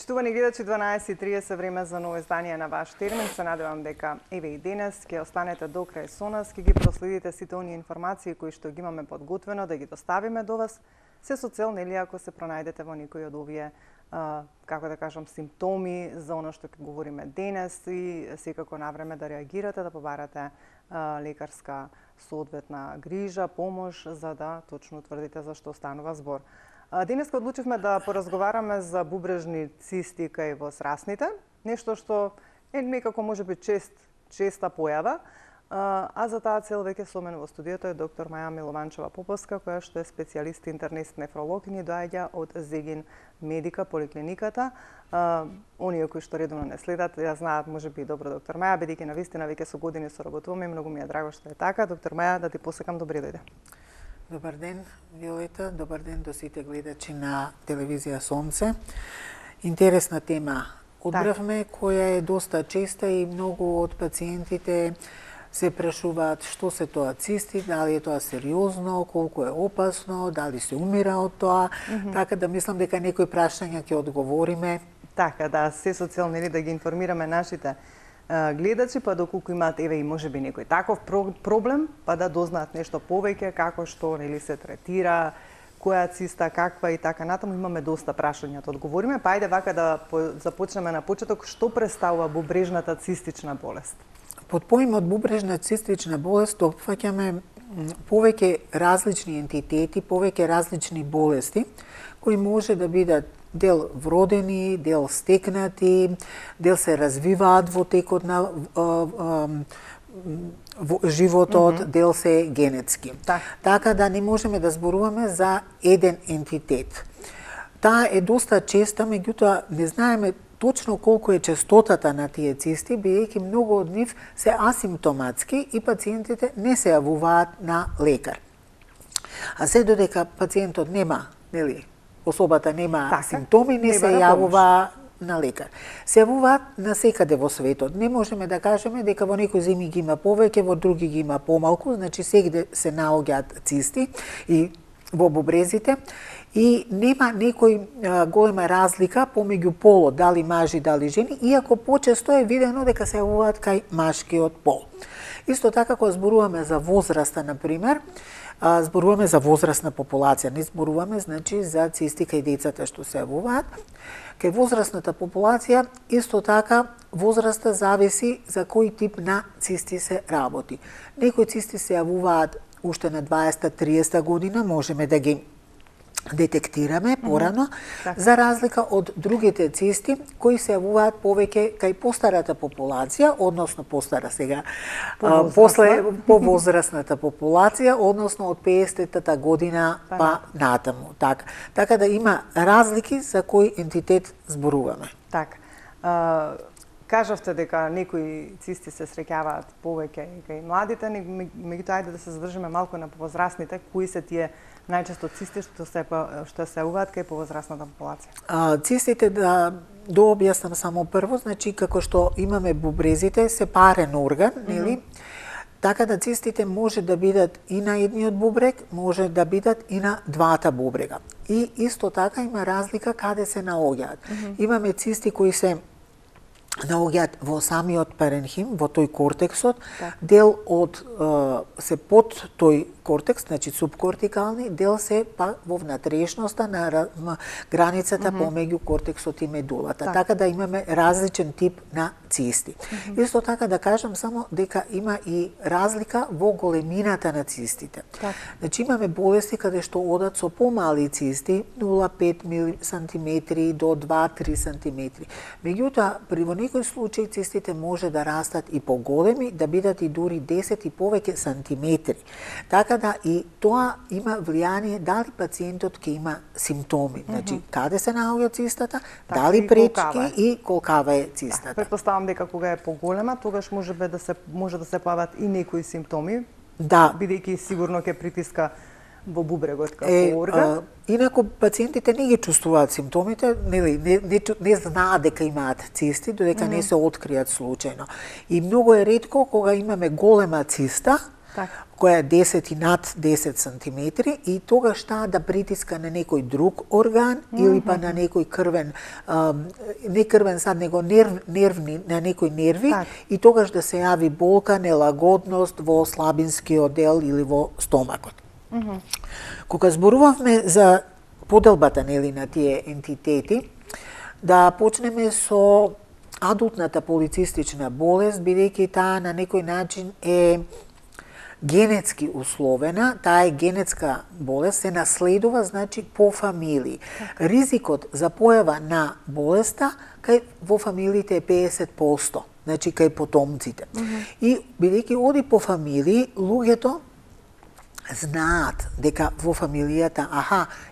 Почитувани гледачи, 12:30 време за ново издание на Ваш термин. Се надевам дека еве и денес ќе останете до крај со нас, ќе ги проследите сите оние информации кои што ги имаме подготвено да ги доставиме до вас, се со цел нели ако се пронајдете во некој од овие како да кажам симптоми за оно што ќе говориме денес и секако навреме да реагирате, да побарате лекарска соодветна грижа, помош за да точно утврдите за што станува збор. Денес одлучивме да поразговараме за бубрежни цисти кај во срасните, нешто што е некако можеби честа појава, а за таа цел веќе со мене во студиото е доктор Маја Милованчева Поповска, која што е специјалист интернист нефролог и ни доаѓа од Зегин Медика поликлиниката. Оние кои што редовно не следат, ја знаат можеби и добро доктор Маја, бидејќи навистина веќе со години соработуваме и многу ми е драго што е така. Доктор Маја, да ти посекам добри дојде. Добар ден, Виолета. Добар ден до сите гледачи на телевизија Сонце. Интересна тема одбравме, која е доста честа и многу од пациентите се прашуваат што се тоа цисти, дали е тоа сериозно, колку е опасно, дали се умира од тоа. Така да мислам дека некои прашања ќе одговориме. Така да, се со цел нели да ги информираме нашите гледачи, па доколку имаат еве и можеби некој таков проблем, па да дознаат нешто повеќе, како што нели се третира, која циста, каква и така натаму. Имаме доста прашања да одговориме, па ајде вака да започнеме на почеток. Што представува бубрежната цистична болест? Под поимот бубрежна цистична болест опфаќаме повеќе различни ентитети, повеќе различни болести кои може да бидат дел вродени, дел стекнати, дел се развиваат во текот на животот, дел се генетски. Така да не можеме да зборуваме за еден ентитет. Таа е доста честа, меѓутоа не знаеме точно колку е честотата на тие цисти, бидејќи многу од нив се асимптоматски и пациентите не се јавуваат на лекар. А се додека пациентот нема, нели, особата нема симптоми, не се јавува на лекар. Се јавуваат насекаде во светот. Не можеме да кажеме дека во некои земји ги има повеќе, во други ги има помалку, значи сегде се наоѓаат цисти и во бубрезите и нема некој голема разлика помеѓу полот, дали мажи, дали жени, иако почесто е видено дека се јавуваат кај машкиот пол. Исто така кога зборуваме за возраста, например, зборуваме за возрастна популација, не зборуваме значи за цисти кај децата што се јавуваат. Кај возрастната популација исто така возраста зависи за кој тип на цисти се работи. Некои цисти се јавуваат уште на 20-30 година, можеме да ги детектираме порано, за разлика од другите цисти кои се јавуваат повеќе кај постарата популација, односно постара сега, после повозрастната популација, односно од 50-та година па натаму. Така да има разлики за кој ентитет зборуваме. Така. Кажавте дека некои цисти се среќаваат повеќе кај младите, меѓутоа ајде да се задржиме малку на повозрастните. Кои се тие најчесто цисти што се јавуваат кај повозрастната популација? Цистите, да објаснам само прво, значи како што имаме бубрезите, се парен орган, нели? Така да цистите може да бидат и на едниот бубрег, може да бидат и на двата бубрега. И исто така има разлика каде се наоѓаат. Имаме цисти кои се наоѓаат во самиот паренхим, во тој кортексот, дел од се под тој кортекс, значи субкортикални, дел се па во внатрешноста на границата помеѓу кортексот и медулата. Така да имаме различен тип на цисти. Исто така да кажам само дека има и разлика во големината на цистите. Значи имаме болести каде што одат со помали цисти, 0,5 сантиметри до 2-3 сантиметри. Меѓутоа, во некои случаи цистите може да растат и поголеми, да бидат и дури 10 и повеќе сантиметри. Така да и тоа има влијание дали пациентот ќе има симптоми. Значи, каде се наоѓа цистата, дали пречки и колкава е цистата. Претпоставам дека кога е поголема, тогаш може да се појават и некои симптоми, бидејќи сигурно ќе притиска во бубрегот како орган. Инаку пациентите не ги чувствуваат симптомите, не знаат дека имаат цисти, додека не се откријат случајно. И многу е ретко кога имаме голема циста, која е 10 и над 10 сантиметри и тогаш таа да притиска на некој друг орган или па на некој крвен, не крвен сад, него нервни, на некој нерви и тогаш да се јави болка, нелагодност во слабинскиот дел или во стомакот. Кога зборувавме за поделбата на тие ентитети, да почнеме со адултната полицистична болест, бидејќи таа на некој начин е генетски условена, таа е генетска болест, се наследува, значи, по фамилии. Ризикот за појава на болеста кај во фамилиите е 50%, значи кај потомците. И бидејќи оди по фамилии, луѓето знаат дека во фамилијата,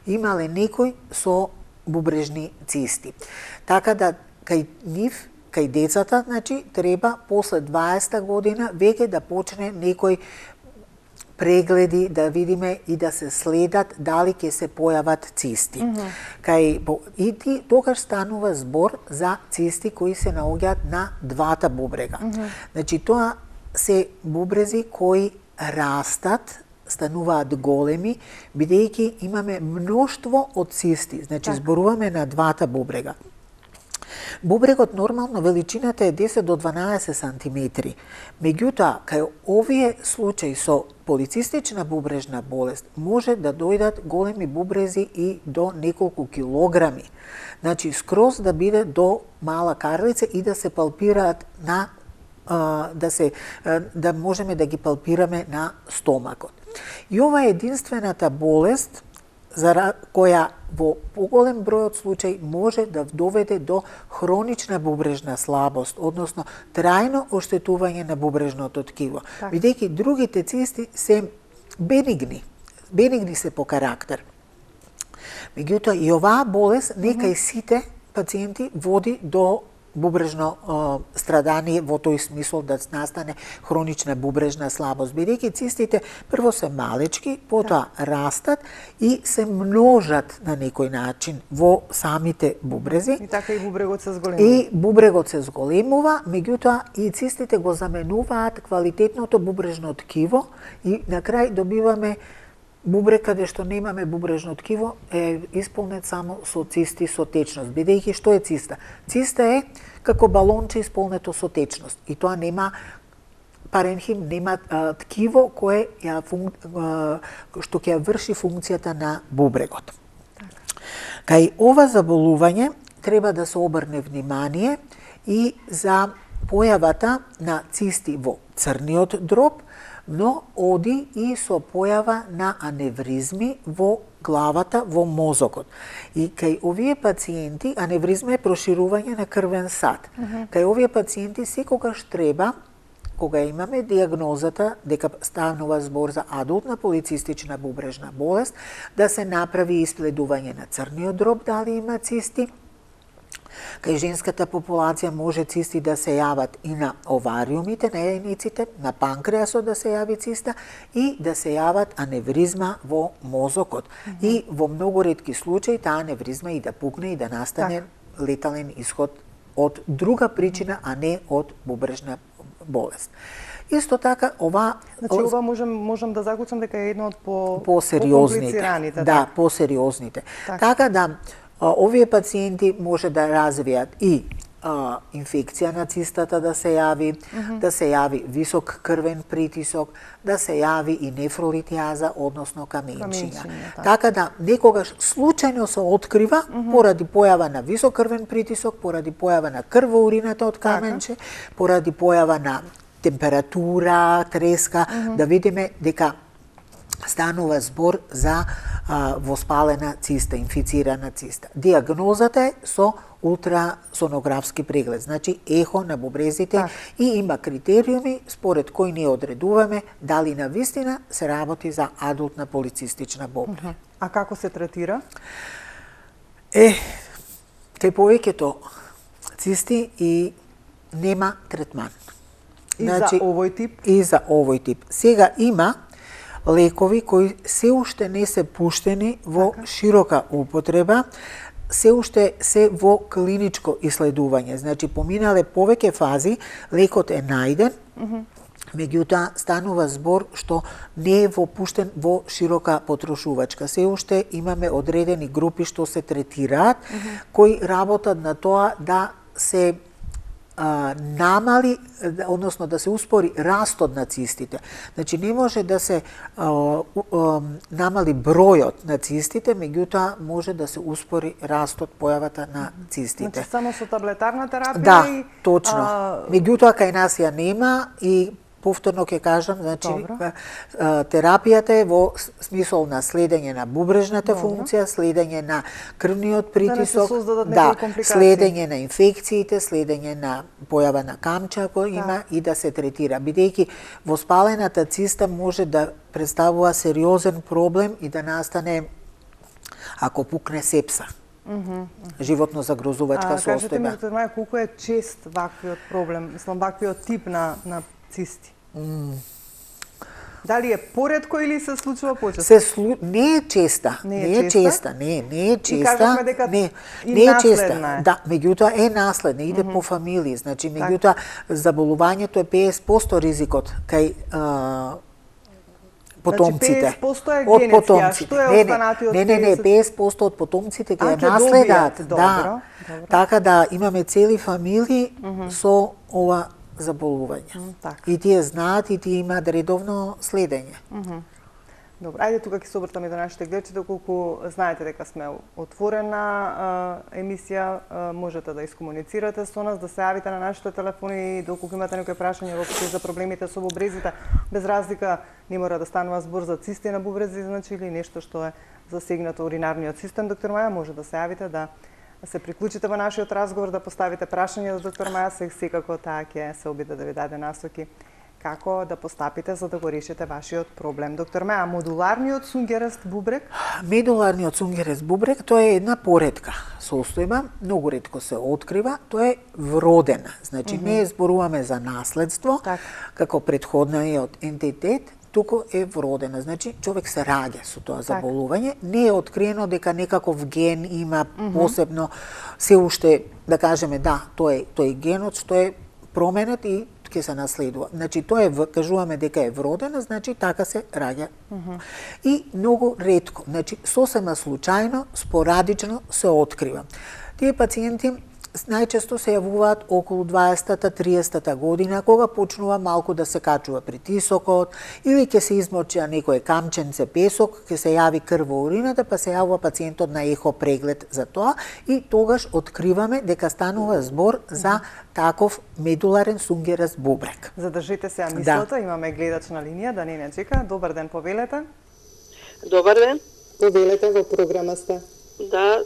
имале некој со бубрежни цисти. Така да кај нив, кај децата, значи, треба после 20 година веќе да почне некој прегледи, да видиме и да се следат дали ќе се појават цисти. И тогаш станува збор за цисти кои се наоѓаат на двата бубрега. Значи, тоа се бубрези кои растат, стануваат големи, бидејќи имаме мноштво од цисти. Значи, зборуваме на двата бубрега. Бубрегот нормално величината е 10 до 12 сантиметри. Меѓутоа, кај овие случаи со полицистична бубрежна болест може да дојдат големи бубрези и до неколку килограми. Значи, скроз да биде до мала карлица и да се палпираат на да можеме да ги палпираме на стомакот. И ова е единствената болест која во поголем број од случаи може да доведе до хронична бубрежна слабост, односно трајно оштетување на бубрежното ткиво. Бидејќи другите цисти се бенигни се по карактер. Меѓутоа и оваа болест некај сите пациенти води до бубрежно страдание во тој смисол да настане хронична бубрежна слабост, бидејќи цистите прво се малечки, потоа растат и се множат на некој начин во самите бубрези. И така и бубрегот се зголемува. И бубрегот се зголемува, меѓутоа и цистите го заменуваат квалитетното бубрежно ткиво и на крај добиваме бубрег каде што немаме бубрежно ткиво е исполнет само со цисти со течност. Бидејќи што е циста? Циста е како балонче исполнето со течност. И тоа нема паренхим, нема ткиво кое што ќе врши функцијата на бубрегот. Кај ова заболување треба да се обрне внимание и за појавата на цисти во црниот дроб, но оди и со појава на аневризми во главата, во мозокот. И кај овие пациенти, аневризма е проширување на крвен сад. Кај овие пациенти секогаш треба, кога имаме диагнозата дека станува збор за адултна полицистична бубрежна болест, да се направи исследување на црниот дроб, дали има цисти. Кај женската популација може цисти да се јават и на овариумите, на јајниците, на панкреасот да се јави циста и да се јават аневризма во мозокот. И во многу ретки случаи таа аневризма и да пукне и да настане летален исход од друга причина, а не од бубрежна болест. Исто така, ова... Значи, ова можам да заклучам дека е едно од по-сериозните. Да, по-сериозните. Така да, овие пациенти може да развијат и инфекција на цистата да се јави, да се јави висок крвен притисок, да се јави и нефролитијаза, односно каменчиња. Така да, некогаш случајно се открива поради појава на висок крвен притисок, поради појава на крв во урината од каменче, поради појава на температура, треска, да видиме дека станува збор за воспалена циста, инфицирана циста. Диагнозата е со ултрасонографски преглед, значи ехо на бубрезите и има критериуми според кои ние одредуваме дали навистина се работи за адултна полицистична бубрега. А како се третира? Кај повеќето цисти и нема третман. И за овој тип? И за овој тип. Сега има лекови кои се уште не се пуштени во широка употреба, се уште се во клиничко исследување. Значи, поминале повеќе фази, лекот е најден, Меѓутоа, станува збор што не е вопуштен во широка потрошувачка. Се уште имаме одредени групи што се третираат, кои работат на тоа да се намали, односно да се успори растот на цистите. Значи, не може да се намали бројот на цистите, меѓутоа може да се успори растот, појавата на цистите. Значи, само со таблетарна терапија? Да, точно. Меѓутоа, кај нас ја нема и повторно ќе кажам, значи, терапијата е во смисол на следење на бубрежната функција, следење на крвниот притисок, следење на инфекциите, следење на појава на камча ако има и да се третира. Бидејќи воспалената циста може да представува сериозен проблем и да настане ако пукне сепса. Животно загрозувачка состојба. Кажете ми, доктор Маја, колку е чест ваквиот проблем, мислам, ваквиот тип на цисти? Дали е поретко или се случува почесто? Не е честа. Не е честа. И кажавме дека не е честа. Да, меѓутоа е наследна, иде по фамилии. Значи, меѓутоа заболувањето е 50% ризикот кај потомците. Значи 50% е генетски, а што е останатиот? Не, 50% од потомците ќе наследат. Да. Така да имаме цели фамилии со ова заболување. И тие знаат и тие имаат редовно следење. Добро, ајде тука ќе се обртаме до нашите гледачи, доколку знаете дека сме отворена емисија, можете да искомуницирате со нас, да се јавите на нашите телефони, доколку имате некои прашања воопшто за проблемите со бубрезите, без разлика не мора да станува збор за цисти на бубрези, значи или нешто што е засегнато уринарниот систем. Доктор Маја, може да се јавите, да се приклучите во нашиот разговор, да поставите прашања за доктор Маја, секако таа ќе се обиде да ви даде насоки како да постапите за да го решите вашиот проблем. Доктор Маја, модуларниот цунгерест бубрек? Медуларниот цунгерест бубрек, тоа е една поретка состојба, многу ретко се открива, тоа е вродена. Значи, не зборуваме за наследство, како претходниот ентитет, туку е вродена. Значи, човек се раѓа со тоа заболување. Не е откриено дека некаков ген има посебно, се уште, да кажеме, да, тој генот што е променет и ќе се наследува. Значи, тоа е, кажуваме дека е вродена, значи така се раѓа. И многу ретко, значи, сосема случајно, спорадично се открива. Тие пациенти најчесто се јавуваат околу 20-та, 30-та година, кога почнува малку да се качува притисокот, или ќе се измочија некој камченце песок, ќе се јави крв во урината, па се јавува пациентот на ехо преглед за тоа и тогаш откриваме дека станува збор за таков медуларен цунгерест бубрек. Задржите се мислата, имаме гледач на линија, да не чека. Добар ден, повелете. Добар ден. Повелете, во програма сте. Да,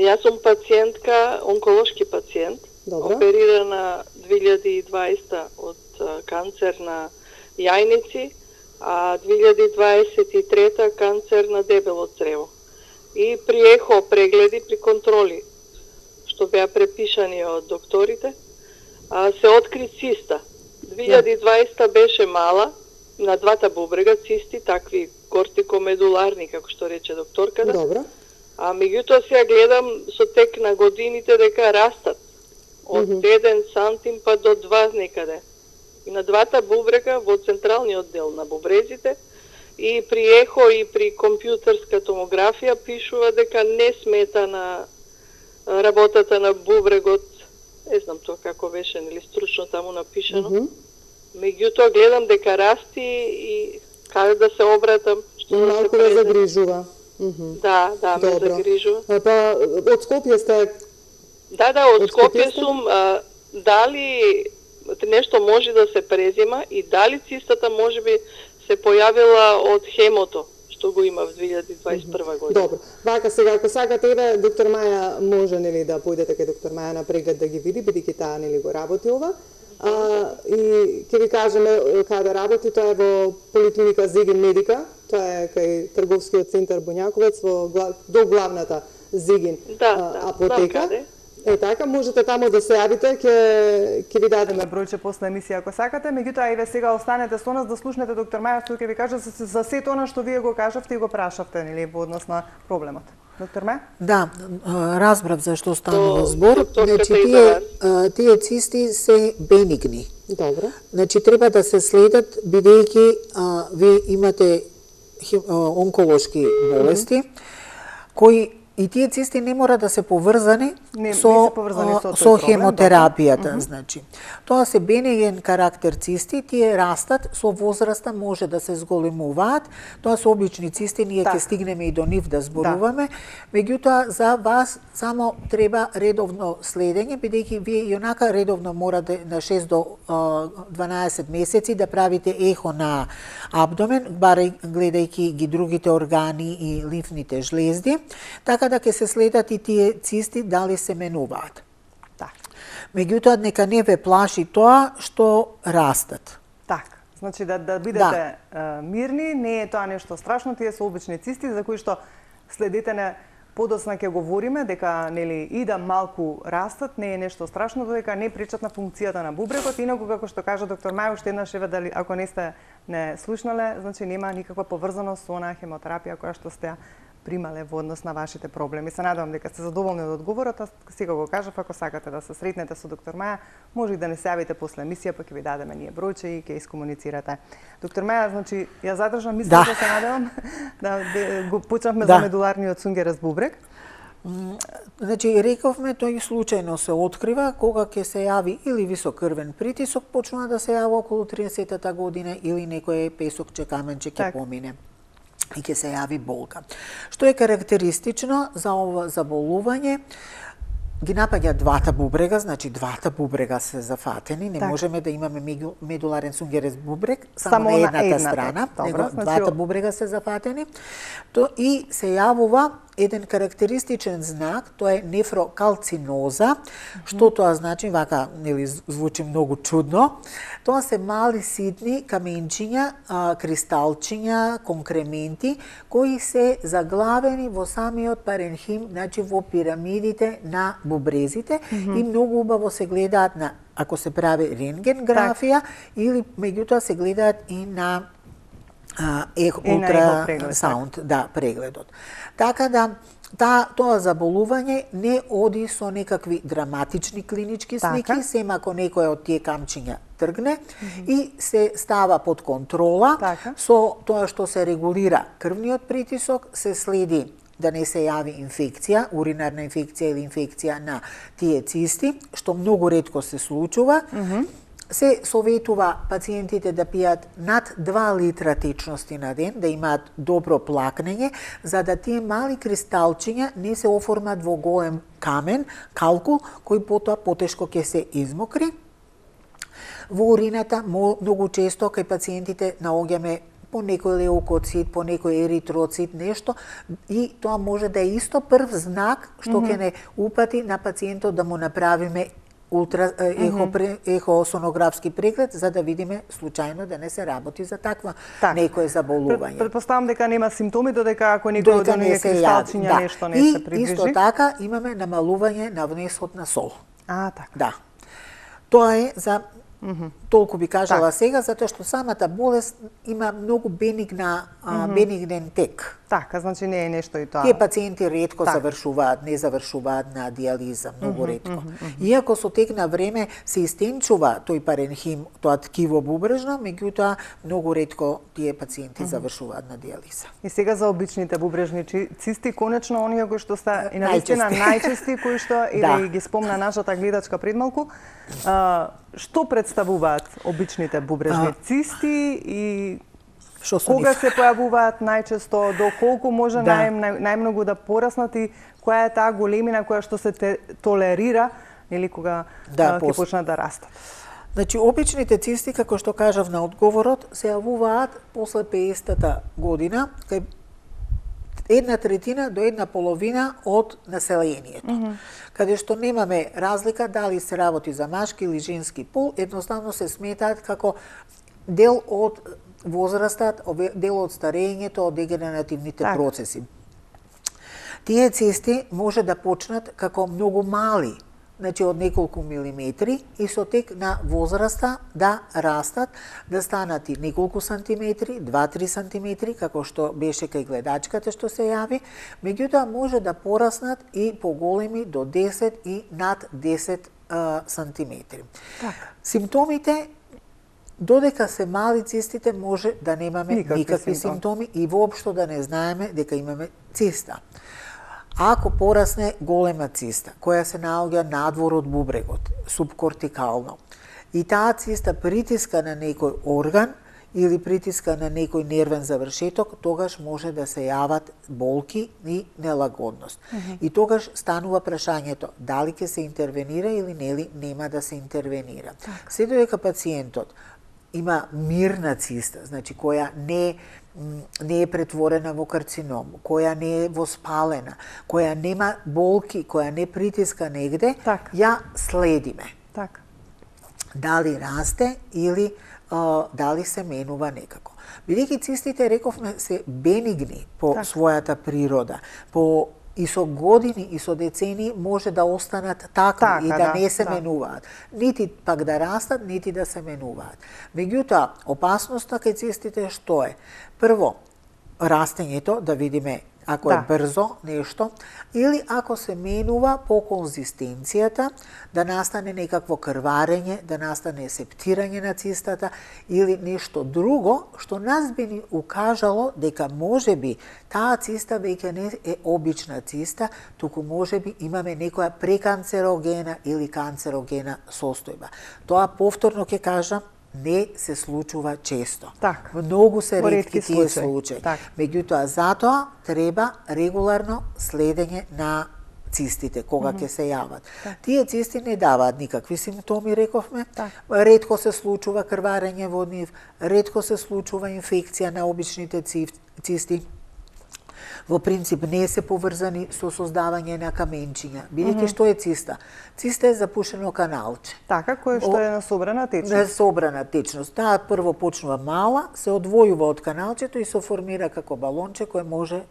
јас сум пациентка, онколошки пациент, оперирана 2020 од канцер на јајници, а 2023 канцер на дебело црево. И при ехо прегледи, при контроли, што беа препишани од докторите, се откри циста. 2020 беше мала, на двата бубрега цисти, такви кортикомедуларни, како што рече докторката. Добро. А меѓутоа сега гледам со тек на годините дека растат од 1 сантим па до 2 некаде. И на двата бубрега во централниот дел на бубрезите и при ехо и при компјутерска томографија пишува дека не смета на работата на бубрегот. Не знам тоа како беше, нели стручно таму напишано. Меѓутоа гледам дека расти и каде да се обратам, што малку да загрижува. Да, ме загрижува. Па, од Скопје сте? Да, од Скопје сум. Дали нешто може да се презема и дали цистата може би се појавила од хемото, што го има во 2021 година. Добро. Вака сега, ако сакате, еве, доктор Маја може нели да појдете кај доктор Маја на преглед да ги види, бидејќи таа нели го работи ова. И ќе ви кажеме каде работи, тоа е во поликлиника Зигин Медика, тоа е кај трговскиот центар Бунјаковец, до главната Зигин апотека. Така, можете тамо да се јавите, ќе ви дадеме бројче после емисија ако сакате. Меѓутоа, еве сега останете со нас да слушнете доктор Маја, што ќе ви кажа за сето она што вие го кажавте и го прашавте, нели, во однос на проблемот. Доктор Маја? Да, разбрав за што станува збор. Значи, тие цисти се бенигни. Добро. Значи треба да се следат бидејќи вие имате онколошки болести кои и тие цисти не мора да се поврзани со хемотерапијата, значи. Тоа се бенеген карактер цисти, тие растат со возраста, може да се зголемуваат. Тоа се обични цисти, ние ќе стигнеме и до нив да зборуваме. Меѓутоа за вас само треба редовно следење, бидејќи вие и онака редовно морате на 6 до 12 месеци да правите ехо на абдомен, барај гледајќи ги другите органи и лимфните жлезди, така да ќе се следат и тие цисти дали се менуваат. Меѓутоа, нека не ве плаши тоа што растат. Така. Значи да бидете мирни, не е тоа нешто страшно, тие се обични цисти за кои што следите на подоцна ќе говориме дека нели и да малку растат, не е нешто страшно, додека не пречат на функцијата на бубрегот. Инаку како што кажа доктор Мај, уште еднаш еве дали ако не сте не слушнале, значи нема никаква поврзаност со онаа хемотерапија која што сте примале во однос на вашите проблеми. Се надевам дека сте задоволни од одговорот, а сега го кажав, ако сакате да се сретнете со доктор Маја, може и да не се јавите после емисија, па ќе ви дадеме ние бројче и ќе искомуницирате. Доктор Маја, значи, ја задржам мислата, се надевам, да го почнавме за медуларниот цунгерес бубрек. Значи, рековме, тој случајно се открива кога ќе се јави или висок крвен притисок, почнува да се јави околу 30-та година, или некој песокче, каменче ќе помине и ќе се јави болка. Што е карактеристично за ова заболување, ги напаѓа двата бубрега, значи двата бубрега се зафатени, не можеме да имаме медуларен цунгерес бубрек само на едната страна, него двата бубрега се зафатени, и се јавува еден карактеристичен знак, тоа е нефрокалциноза. Што тоа значи? Вака, нели, звучи многу чудно. Тоа се мали ситни каменчиња, кристалчиња, конкременти, кои се заглавени во самиот паренхим, значи во пирамидите на бубрезите, и многу убаво се гледаат на, ако се прави рентгенграфија, или меѓутоа се гледаат и на ултрасаунд, прегледот. Така да, тоа заболување не оди со некакви драматични клинички слики, сема ако некој од тие камчиња тргне и се става под контрола, со тоа што се регулира крвниот притисок, се следи да не се јави инфекција, уринарна инфекција или инфекција на тие цисти, што многу ретко се случува. Се советува пациентите да пијат над 2 литра течности на ден, да имаат добро плакнење, за да тие мали кристалчиња не се оформат во голем камен, калкул, кој потоа потешко ќе се измокри. Во урината многу често кај пациентите наоѓаме по некој леукоцит, по некој еритроцит, нешто, и тоа може да е исто прв знак што ќе не упати на пациентот да му направиме ехосонографски преглед, за да видиме случајно да не се работи за таква некој заболување. Предпоставам дека нема симптоми, додека ако некој од оние кристалчиња нешто не се приближи. И исто така имаме намалување на внесот на сол. Така. Да. Тоа е за толку би кажала сега, затоа што самата болест има многу бенигнен тек. Така, значи не е нешто и тоа. Тие пациенти ретко не завршуваат на диализа, многу ретко. Иако со тек на време се истенчува тој паренхим, тоа ткиво бубрежно, меѓутоа многу ретко тие пациенти завршуваат на диализа. И сега за обичните бубрежни цисти, конечно оние кои што се и навистина најчести, кои што и да ги спомна нашата гледачка пред малку, што представуваат обичните бубрежни цисти и кога се појавуваат најчесто, до колку може најмногу да пораснат и која е таа големина која што се толерира или кога ќе почнат да растат? Значи, обичните цисти, како што кажав на одговорот, се јавуваат после 50-та година, кај 1/3 до 1/2 од населението. Каде што немаме разлика дали се работи за машки или женски пол, едноставно се сметаат како дел од возрастот, дел од старењето, од дегенеративните процеси. Тие цисти може да почнат како многу мали, значи од неколку милиметри, и со тек на возраста да растат, да станат и неколку сантиметри, 2-3 сантиметри, како што беше кај гледачката што се јави, меѓутоа може да пораснат и поголеми до 10 и над 10 сантиметри. Симптомите Додека се мали цистите, може да немаме никакви симптоми симптоми и воопшто да не знаеме дека имаме циста. Ако порасне голема циста, која се наоѓа надвор од бубрегот, субкортикално, и таа циста притиска на некој орган или притиска на некој нервен завршеток, тогаш може да се јават болки и нелагодност. И тогаш станува прашањето дали ќе се интервенира или нели нема да се интервенира. Се додека пациентот има мирна циста, значи која не е претворена во карцином, која не е воспалена, која нема болки, која не притиска негде, ја следиме. Дали расте или дали се менува некако. Бидејќи цистите, рековме, се бенигни по својата природа, и со години и со децени може да останат такви и да не се менуваат. Нити пак да растат, нити да се менуваат. Меѓутоа, опасноста кај цистите што е? Прво, растењето, да видиме ако е брзо нешто, или ако се менува по конзистенцијата, да настане некакво крварење, да настане септирање на цистата или нешто друго, што нас би ни укажало дека можеби таа циста веќе не е обична циста, туку можеби имаме некоја преканцерогена или канцерогена состојба. Тоа повторно ќе кажам, не се случува често. Многу се ретки тие случаи. Меѓутоа, затоа треба регуларно следење на цистите, кога ќе се јават. Тие цисти не даваат никакви симптоми, рековме. Ретко се случува крварење во нив, ретко се случува инфекција на обичните цисти. Во принцип не се поврзани со создавање на каменчиња. Бидејќи што е циста? Циста е запушено каналче. Кој што е на собрана течност. На собрана течност. Таа прво почнува мала, се одвојува од каналчето и се формира како балонче кој може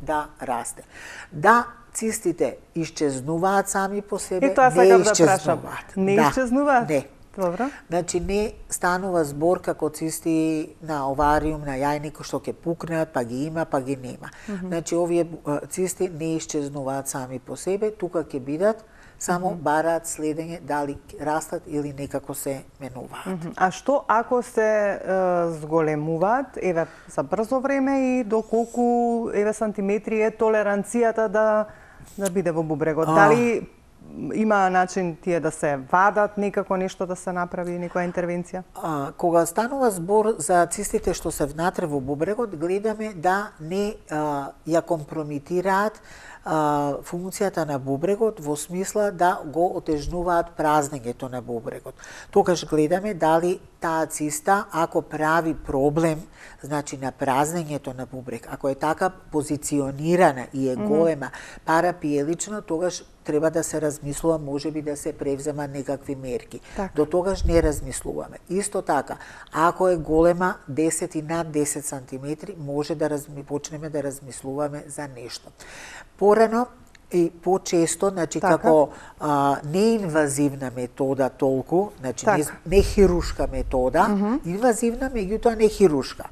да расте. Да, цистите исчезнуваат сами по себе, не исчезнуваат. Не исчезнуваат? Не. Добро. Значи не станува збор како цисти на овариум, на јајник, што ќе пукнеат, па ги има, па ги нема. Значи овие цисти не исчезнуваат сами по себе, тука ќе бидат, само бараат следење дали растат или некако се менуваат. А што ако се зголемуваат, еве за брзо време и до колку сантиметри е толеранцијата да биде во бубрегот? Дали има начин тие да се вадат, некако нешто да се направи, некоја интервенција? Кога станува збор за цистите што се внатре во бубрегот, гледаме да не ја компромитираат функцијата на бубрегот во смисла да го отежнуваат празнењето на бубрегот. Тогаш гледаме дали таа циста, ако прави проблем, значи на празнењето на бубрег, ако е така позиционирана и е голема, парапиелична, тогаш треба да се размислува, можеби да се превзема некакви мерки. До тогаш не размислуваме. Исто така, ако е голема 10 и над 10 сантиметри, може да почнеме да размислуваме за нешто. Порано и почесто, значи како неинвазивна метода толку, значи не хирушка метода, инвазивна, меѓутоа не хирушка,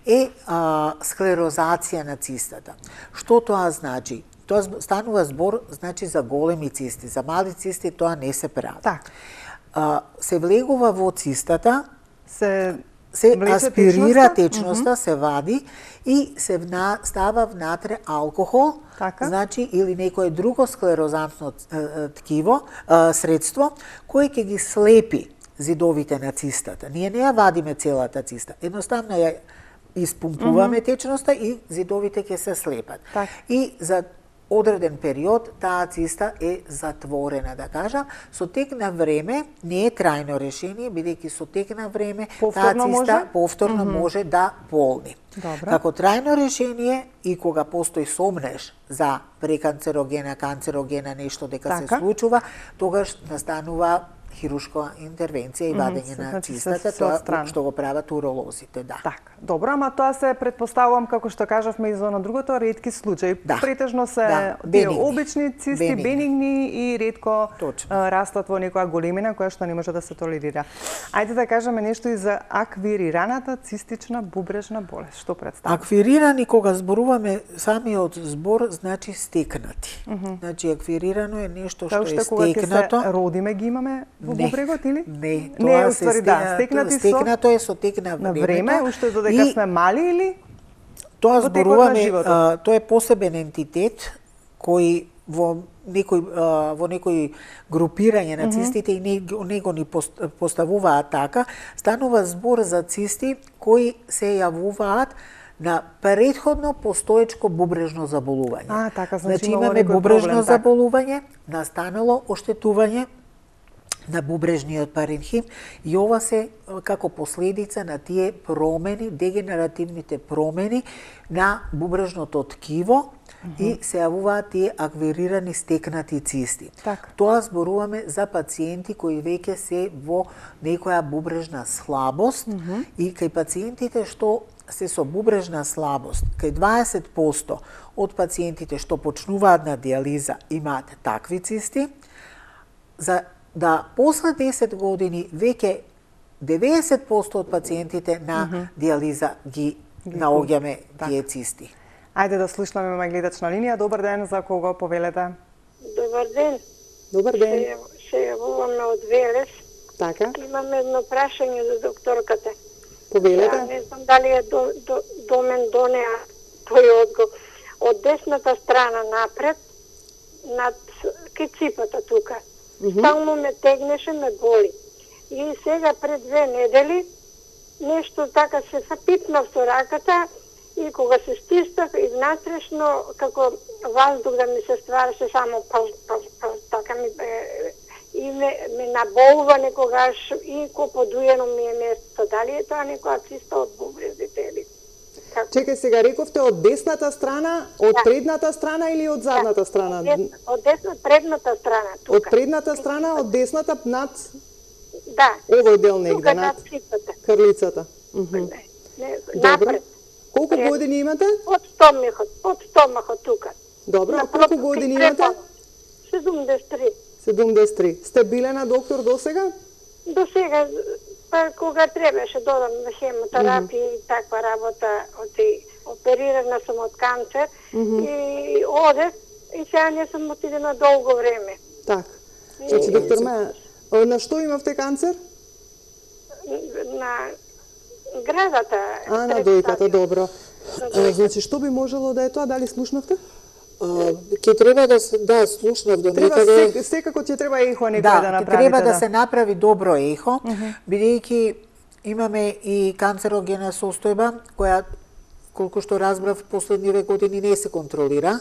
е склерозација на цистата. Што тоа значи? Тоа станува збор, значи, за големи цисти. За мали цисти тоа не се прави. Се влегува во цистата, се аспирира течноста, се вади и се става внатре алкохол, значи, или некое друго склерозантно ткиво, средство, кое ќе ги слепи зидовите на цистата. Ние не ја вадиме целата циста. Едноставно ја испумпуваме течноста и зидовите ќе се слепат. И за одреден период таа циста е затворена, да кажам. Со тек на време, не е трајно решение, бидејќи со тек на време таа циста повторно може да полни. Како трајно решение и кога постои сомнеш за преканцерогена, канцерогена, нешто дека се случува, тогаш настанува хирушка интервенција и вадење на цистата, тоа што го прават уролозите, Добро, ама тоа се предпоставувам, како што кажавме и за на другото, ретки случаи. Претежно се тие обични цисти, бенигни и ретко растат во некоја големина која што не може да се толерира. Ајде да кажеме нешто и за аквирираната цистична бубрежна болест. Што представува? Аквирирани, кога зборуваме самиот збор, значи стекнати. Значи аквирирано е нешто што е стекнато. Кога ќе се родиме ги имаме во бубрегот или? Не, не, тоа уствари, да, стекнато е со тек на на времето. време, уште додека сме мали или? Тоа во текот на зборуваме, животот? тоа е посебен ентитет кој во некој групирање на цистите и него ни поставуваат така, станува збор за цисти кои се јавуваат на претходно постоечко бубрежно заболување. Така, значи имаме бубрежно заболување, настанало оштетување на бубрежниот паренхим и ова се како последица на тие промени, дегенеративните промени на бубрежното ткиво и се јавуваат тие аквирирани стекнати цисти. Тоа зборуваме за пациенти кои веќе се во некоја бубрежна слабост и кај пациентите што се со бубрежна слабост, кај 20% од пациентите што почнуваат на диализа имаат такви цисти, за да после 10 години веќе 90% од пациентите на диализа ги наоѓаме тие цисти. Ајде да слушнаме магледачна линија. Добар ден, за кого повелете? Добар ден. Добар ден. Се јавуваме од Велес. Така. Имам едно прашање за докторката. Повелете. Ја не знам дали е до мен донеа тој одговор. Од десната страна напред, над киципата тука. Стално ме тегнеше, ме боли. И сега пред 2 недели нешто така се запипнав со раката и кога се стиснав и внатрешно како воздух да ми се ствараше само така ми и ме наболува некогаш и подуено ми е место. Дали е тоа некоја циста од бубрезите или? Чекај сега, рековте од десната страна, од предната страна или од задната страна? Од предната страна, тука. Од предната страна, од десната над... Да. Овој дел негде, над крлицата. Напред. Колку години имате? Од стомахот тука. Добро, а колку години имате? 73. 73. Сте биле на доктор досега? Досега, па кога требаше додам на хемотерапија и таква работа, оперирана сум од канцер и одев и сега не сум отидена долго време. Так. Значи, доктор Маја, на што имавте канцер? На градата. На дојката, добро. Значи, што би можело да е тоа? Дали слушнавте? Ќе треба да слушнав до некаде. Секако ќе треба ехо некој да направите. Треба да се направи добро ехо, бидејќи имаме и канцерогена состојба, која, колку што разбрав, последниве години не се контролира.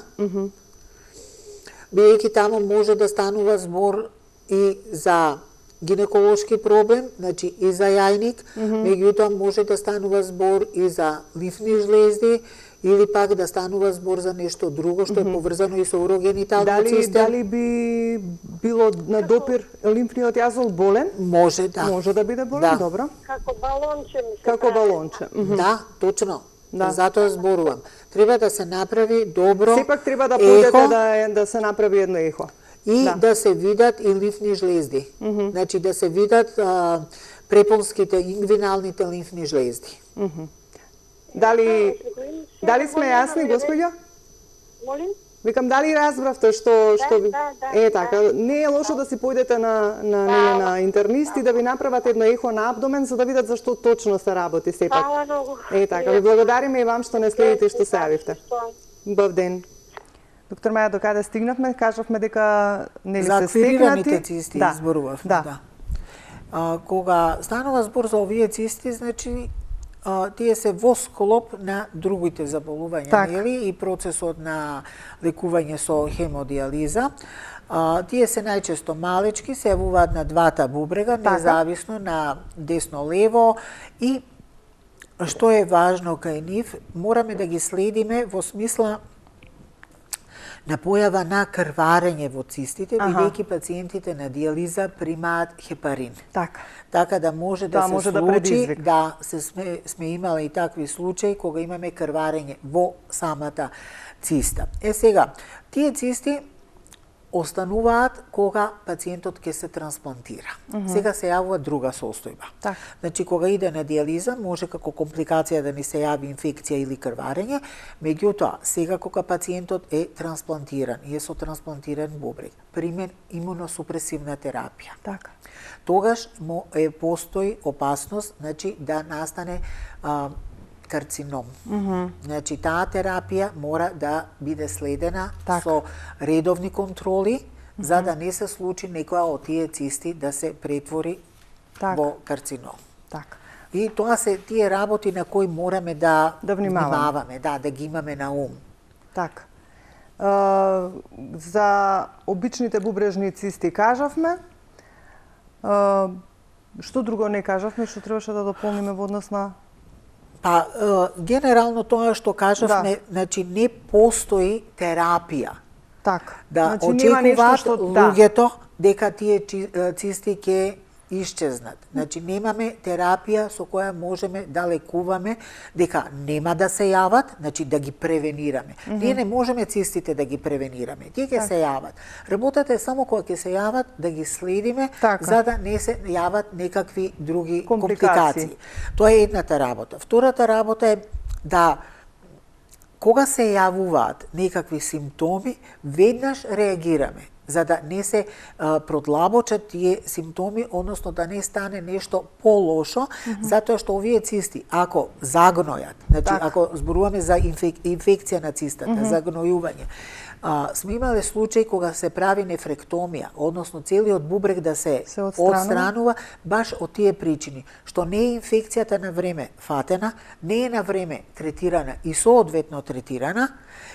Бидејќи таму може да станува збор и за гинеколошки проблем, значи и за јајник, меѓутоа може да станува збор и за лимфни жлезди, или пак да станува збор за нешто друго што е поврзано и со урогениталниот систем. Дали би било на допир лимфниот јазол болен? Може, да. Може да биде болен, добро. Како балонче ми се Како балонче. Да, точно. Затоа зборувам. Треба да се направи добро ехо. Сепак треба да појдете да се направи едно ехо. И да се видат и лимфни жлезди. Значи да се видат препонските, ингвиналните лимфни жлезди. Дали сме јасни, господја? Молим? Викам, дали разбравте што ви... така, не е лошо да си појдете на интернисти да ви направат едно ехо на абдомен за да видат за што точно се работи сепак. Фала многу. Така, ви благодариме и вам што не следите и што се јавивте. Бав ден. Доктор Маја, докаде стигнавме, кажавме дека нели се стекнати. За аквирираните цисти изборувавме, да. Кога станува збор за овие цисти, значи тие се во склоп на другите заболувања, нели, и процесот на лекување со хемодиализа. Тие се најчесто малечки, се јавуваат на двата бубрега, независно на десно-лево и што е важно кај нив, мораме да ги следиме во смисла на појава на крварење во цистите, бидејќи пациентите на диализа примаат хепарин. Така да може да се случи, да сме имали и такви случаи кога имаме крварење во самата циста. Сега, тие цисти остануваат кога пациентот ќе се трансплантира. Сега се јавува друга состојба. Значи, кога иде на диализа, може како компликација да ни се јави инфекција или крварење, меѓутоа, сега кога пациентот е трансплантиран и е со трансплантиран бубрек, примен имуносупресивна терапија. Тогаш постои опасност, значи, да настане карцином. Значи, таа терапија мора да биде следена со редовни контроли, за да не се случи некоја од тие цисти да се претвори во карцином. И тоа се тие работи на кои мораме да внимаваме, да ги имаме на ум. За обичните бубрежни цисти кажавме. Што друго не кажавме, што требаше да дополниме во однос на... Генерално тоа што кажавме, значи не постои терапија. Да очекуваат луѓето дека тие цисти ќе исчезнат. Значи немаме терапија со која можеме да лекуваме дека нема да се јават, значи да ги превенираме. Ние не можеме цистите да ги превенираме. Тие ќе се јават. Работата е само кога ќе се јават да ги следиме за да не се јават некакви други компликации. Тоа е едната работа. Втората работа е да кога се јавуваат некакви симптоми, веднаш реагираме, за да не се продлабочат тие симптоми, односно да не стане нешто полошо, затоа што овие цисти, ако загнојат, значи ако зборуваме за инфекција на цистата, загнојување, сме имале случаи кога се прави нефректомија, односно целиот бубрек да се отстранува баш од тие причини, што не е инфекцијата на време фатена, не е на време третирана и соодветно третирана,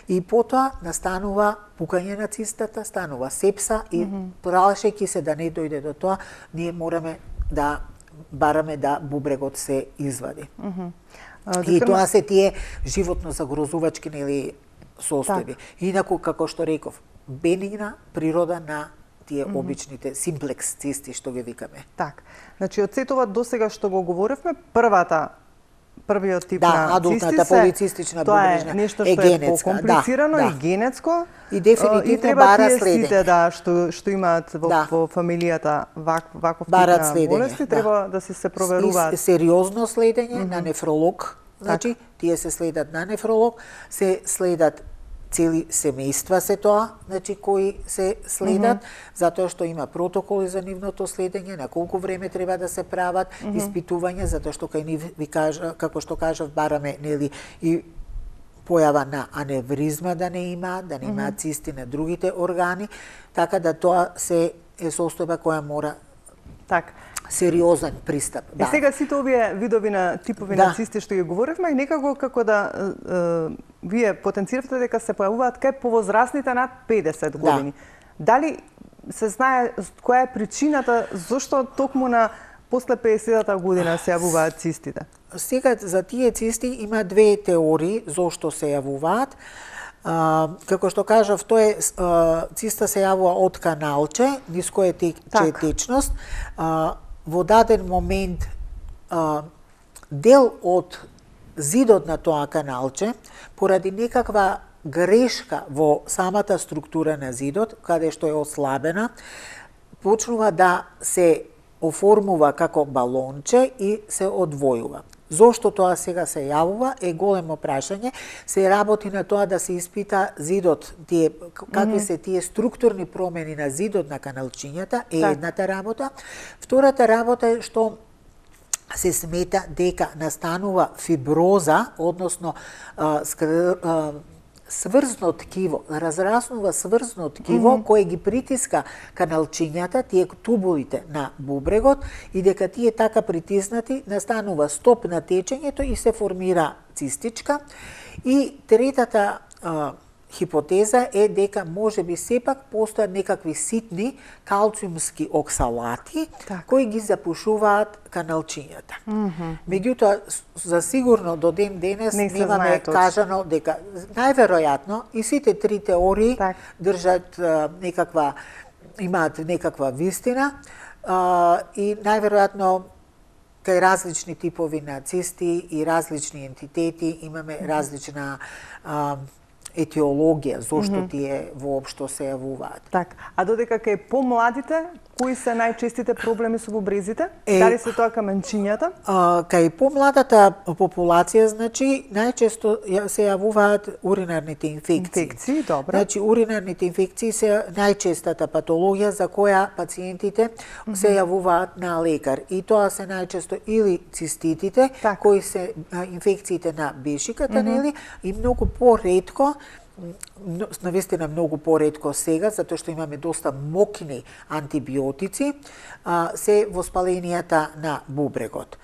и потоа настанува пукање на цистата, станува сепса и плашејќи се да не дојде до тоа, ние мораме да бараме да бубрегот се извади. И тоа се тие животно загрозувачки или состојби. Инаку, како што реков, бенигна природа на тие обичните симплекс цисти, што ги викаме. Значи, од сетова до сега што го говоревме, првиот тип на адултната полицистична бубрежна е нешто што е покомплицирано и генетско. И дефинитивно бара следење. Што имаат во фамилијата ваков тип на болести, треба да се проверуваат. Сериозно следење на нефролог. Значи, тие се следат на нефролог, се следат цели семејства се тоа, значи кои се следат, затоа што има протоколи за нивното следење, на колку време треба да се прават испитувања, затоа што кај нив ви кажа, како што кажав, бараме нели и појава на аневризма да не има цисти на другите органи, така да тоа се е состојба која мора сериозен пристап. И сега сите овие видови на типови на цисти што ги говоревме, и некако како да вие потенциравте дека се појавуваат кај повозрастните над 50 години. Дали се знае која е причината зошто токму на после 50-та година се јавуваат цистите? Сега за тие цисти има две теории зошто се јавуваат. Како што кажав, тоа е циста се јавува од каналче, ниско е течност. Во даден момент дел од зидот на тоа каналче, поради некаква грешка во самата структура на зидот, каде што е ослабена, почнува да се оформува како балонче и се одвојува. Зошто тоа сега се јавува е големо прашање. Се работи на тоа да се испита зидот, какви се тие структурни промени на зидот на каналчињата е едната работа. Втората работа е што се смета дека настанува фиброза, односно сврзно ткиво, разраснува сврзно ткиво кое ги притиска каналчињата, тие тубулите на бубрегот, и дека тие така притиснати настанува стоп на течењето и се формира цистичка. И третата хипотеза е дека можеби сепак постојат некакви ситни калциумски оксалати кои ги запушуваат каналчињата. Меѓутоа, за сигурно до ден денес немаме кажано дека најверојатно и сите три теории држат имаат некаква вистина и најверојатно кај различни типови на цисти и различни ентитети имаме различна етиологија, зошто тие воопшто се јавуваат. Так, а додека кај помладите, кои се најчестите проблеми со бубрезите? Дали се тоа каменчињата? Кај помладата популација, значи, најчесто се јавуваат уринарните инфекции. Инфекции, добро. Значи, уринарните инфекции се најчестата патологија за која пациентите се јавуваат на лекар. И тоа се најчесто или циститите, кои се инфекциите на бешиката, нели, и многу поретко, навистина многу поретко сега, затоа што имаме доста мокни антибиотици, се воспаленијата на бубрегот.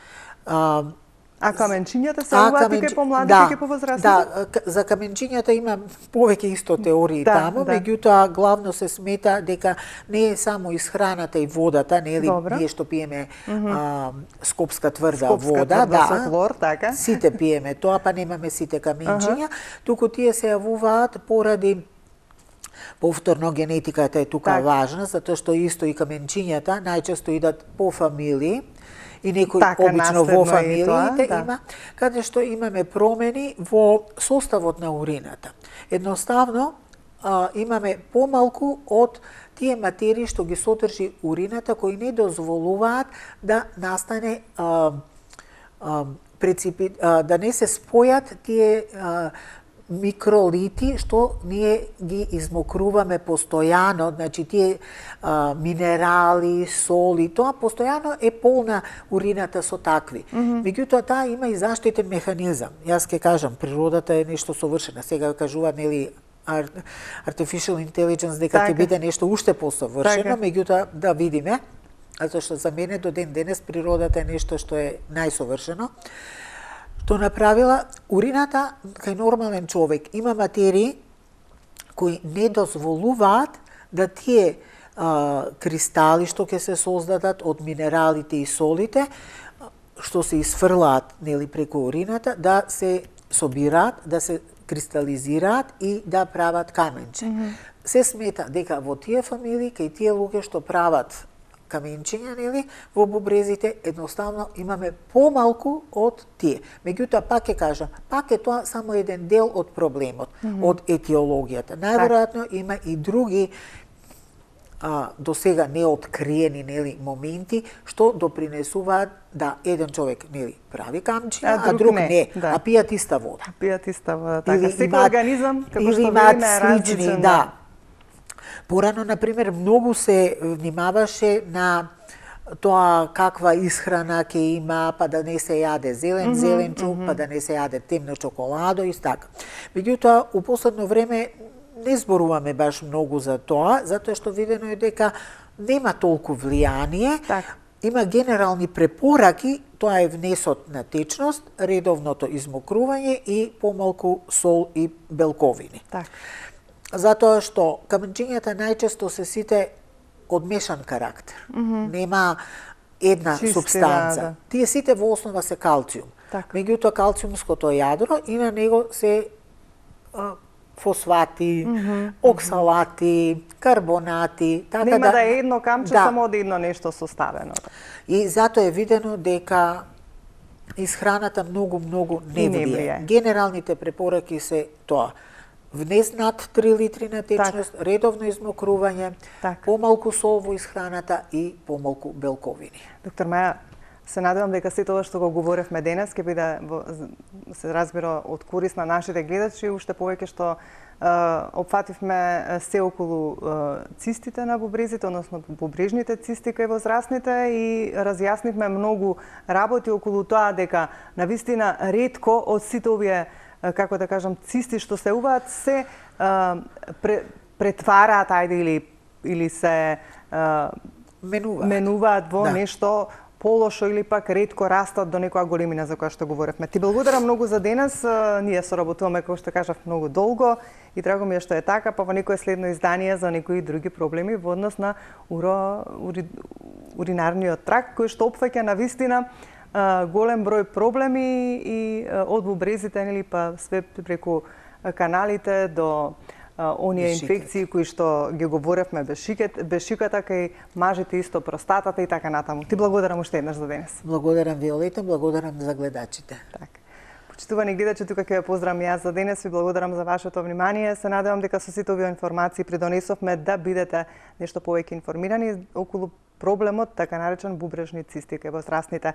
А каменчињата се јавуваат и кај помладите и кај повозрастните? Да, за каменчињата има повеќе исто теории таму, меѓутоа главно се смета дека не е само исхраната и водата, нели, ние што пиеме скопска тврда вода, со хлор, така. Сите пиеме тоа, па немаме сите каменчиња, туку тие се јавуваат поради повторно генетиката е тука важна, затоа што исто и каменчињата најчесто идат по фамилии, и некои обично во фамилиите има, каде што имаме промени во составот на урината. Едноставно, имаме помалку од тие материи што ги содржи урината, кои не дозволуваат да настане да не се спојат тие микролити што ние ги измокруваме постојано, значи тие минерали, соли, тоа постојано е полна урината со такви. Меѓутоа таа има и заштитен механизам. Јас ќе кажам, природата е нешто совршено. Сега кажува, нели, artificial intelligence дека ќе биде нешто уште посовршено, меѓутоа да видиме, затоа што за мене до ден денес природата е нешто што е најсовршено. Што направила урината кај нормален човек има материи кои не дозволуваат да тие кристали што ќе се создадат од минералите и солите што се исфрлаат, нели, преку урината, да се собираат, да се кристализираат и да прават каменче. Се смета дека во тие фамилии, кај тие луѓе што прават каменчиња, нели, во бубрезите, едноставно имаме помалку од тие. Меѓутоа, пак ќе кажам, пак е тоа само еден дел од проблемот, од етиологијата. Најверојатно има и други до сега неоткриени, нели, моменти што допринесуваат да еден човек, нели, прави камчиња, а друг не, а пијат иста вода. Пијат иста вода, така. Секој организам, како што видиме, е различен. Да. Порано, например, многу се внимаваше на тоа каква исхрана ќе има, па да не се јаде зелен зеленчук, па да не се јаде темно чоколадо и така. Меѓутоа, у последно време не зборуваме баш многу за тоа, затоа што видено е дека нема толку влијание, има генерални препораки, тоа е внесот на течност, редовното измокрување и помалку сол и белковини. Затоа што каменчињата најчесто се сите од мешан карактер. Нема една супстанца. Тие сите во основа се калциум. Меѓутоа калциумското јадро и на него се фосфати, оксалати, карбонати, така нема да е едно камче само од едно нешто составено. И затоа е видено дека исхраната многу не влијае. Генералните препораки се тоа: внес над 3 литри на течност, редовно измокрување, помалку сол во исхраната и помалку белковини. Доктор Маја, се надевам дека сето ова што го говоревме денес ќе биде, се разбира, од корис на нашите гледачи, уште повеќе што опфативме се околу цистите на бубрезите, односно бубрежните цисти кај возрастните и разјаснивме многу работи околу тоа дека навистина ретко од сите овие, како да кажам, цисти што се уваат се претвараат, ајде, или се менуваат во нешто полошо или пак ретко растат до некоја големина за која што говоревме. Ти благодарам многу за денес. Ние соработуваме, како што кажав, многу долго и драго ми е што е така, па во некое следно издание за некои други проблеми во однос на уринарниот трак, кој што опфаќа навистина голем број проблеми и од бубрезите, нели, па све преку каналите до оние инфекции кои што ги говоревме, бешиката кај мажите, исто простатата и така натаму. Ти благодарам уште еднаш за денес. Благодарам, Виолета, благодарам за гледачите. Почитувани гледачи, тука ќе ве поздравам јас за денес. Ви благодарам за вашето внимание. Се надевам дека со сите овие информации придонесовме да бидете нешто повеќе информирани околу проблемот, така наречен бубрежни цисти кај возрастните.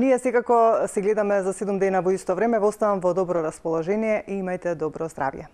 Ние секако се гледаме за 7 дена во исто време. Во оставам во добро расположение и имајте добро здравје.